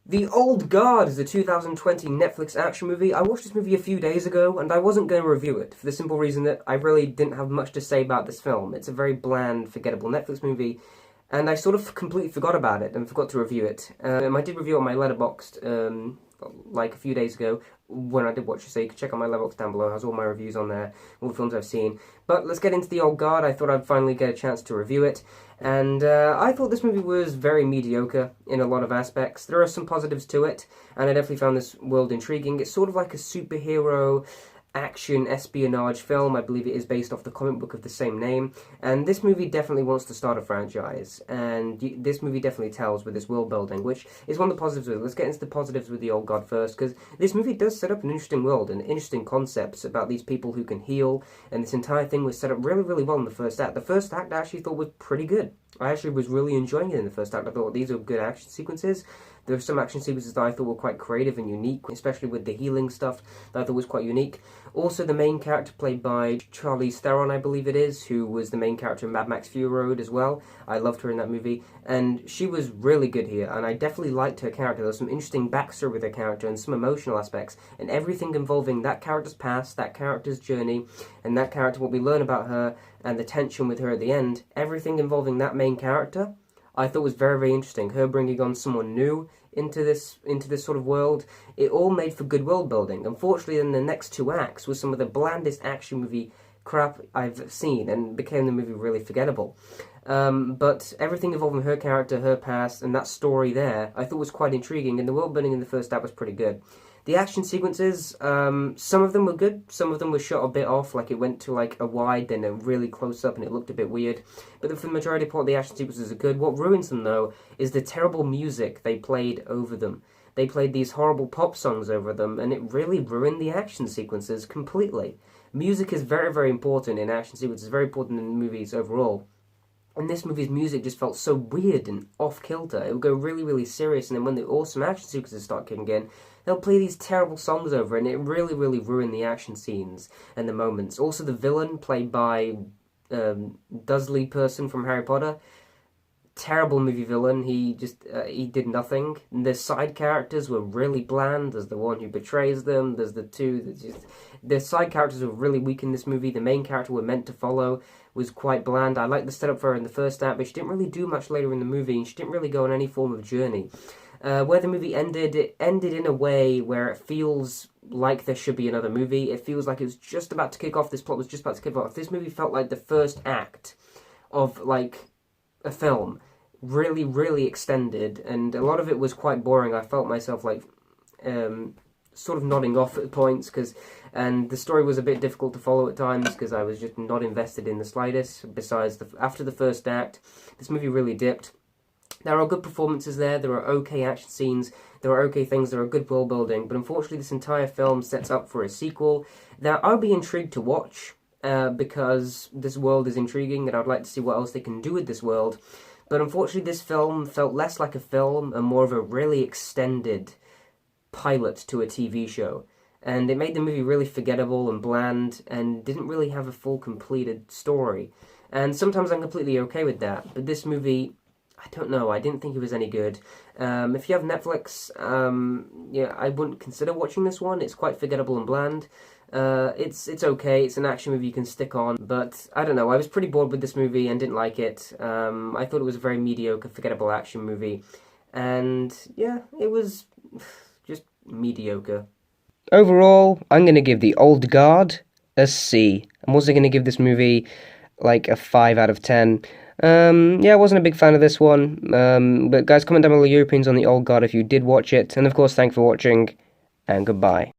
The Old Guard is a 2020 Netflix action movie. I watched this movie a few days ago, and I wasn't going to review it, for the simple reason that I really didn't have much to say about this film. It's a very bland, forgettable Netflix movie, and I sort of completely forgot about it, and forgot to review it. I did review it on my Letterboxd, like a few days ago, when I did watch it, so you can check out my Letterboxd down below. It has all my reviews on there, all the films I've seen. But let's get into The Old Guard. I thought I'd finally get a chance to review it. And I thought this movie was very mediocre in a lot of aspects. There are some positives to it, and I definitely found this world intriguing. It's sort of like a superhero action espionage film. I believe it is based off the comic book of the same name. And this movie definitely wants to start a franchise. And this movie definitely tells with this world building, which is one of the positives with it. Let's get into the positives with The Old God first, because this movie does set up an interesting world and interesting concepts about these people who can heal. And this entire thing was set up really, really well in the first act. The first act I actually thought was pretty good. I actually was really enjoying it in the first act. I thought these are good action sequences. There were some action sequences that I thought were quite creative and unique, especially with the healing stuff that I thought was quite unique. Also, the main character played by Charlize Theron, I believe it is, who was the main character in Mad Max Fury Road as well. I loved her in that movie, and she was really good here, and I definitely liked her character. There was some interesting backstory with her character and some emotional aspects, and everything involving that character's past, that character's journey, and that character, what we learn about her, and the tension with her at the end, everything involving that main character, I thought was very, very interesting. Her bringing on someone new into this sort of world, it all made for good world building. Unfortunately, in the next two acts was some of the blandest action movie crap I've seen, and became the movie really forgettable. But everything involving her character, her past, and that story there, I thought was quite intriguing, and the world building in the first act was pretty good. The action sequences, some of them were good, some of them were shot a bit off, like it went to like a wide, then a really close up, and it looked a bit weird. But for the majority part, the action sequences are good. What ruins them, though, is the terrible music they played over them. They played these horrible pop songs over them, and it really ruined the action sequences completely. Music is very, very important in action sequences, very important in movies overall. And this movie's music just felt so weird and off-kilter. It would go really, really serious, and then when the awesome action sequences start kicking in, they'll play these terrible songs over, and it really, really ruined the action scenes and the moments. Also, the villain, played by Dudley Person from Harry Potter, terrible movie villain. He did nothing. And the side characters were really bland. There's the one who betrays them. There's the two. The side characters were really weak in this movie. The main character we're meant to follow was quite bland. I liked the setup for her in the first act, but she didn't really do much later in the movie, and she didn't really go on any form of journey. Where the movie ended, it ended in a way where it feels like there should be another movie. It feels like it was just about to kick off. This plot was just about to kick off. This movie felt like the first act of like a film, really, really extended, and a lot of it was quite boring. I felt myself like sort of nodding off at points, and the story was a bit difficult to follow at times because I was just not invested in the slightest. Besides, after the first act, this movie really dipped. There are good performances there, there are okay action scenes, there are okay things, there are good world building, but unfortunately this entire film sets up for a sequel that I'll be intrigued to watch, because this world is intriguing and I'd like to see what else they can do with this world. But unfortunately this film felt less like a film and more of a really extended pilot to a TV show. And it made the movie really forgettable and bland and didn't really have a full completed story. And sometimes I'm completely okay with that, but this movie, I don't know, I didn't think it was any good. If you have Netflix, yeah, I wouldn't consider watching this one. It's quite forgettable and bland. It's okay, it's an action movie you can stick on, but I don't know, I was pretty bored with this movie and didn't like it. I thought it was a very mediocre, forgettable action movie, and yeah, it was just mediocre. Overall, I'm going to give The Old Guard a C. I'm also going to give this movie like a 5 out of 10. Yeah, I wasn't a big fan of this one, but guys, comment down below your opinions on The Old Guard if you did watch it, and of course, thanks for watching, and goodbye.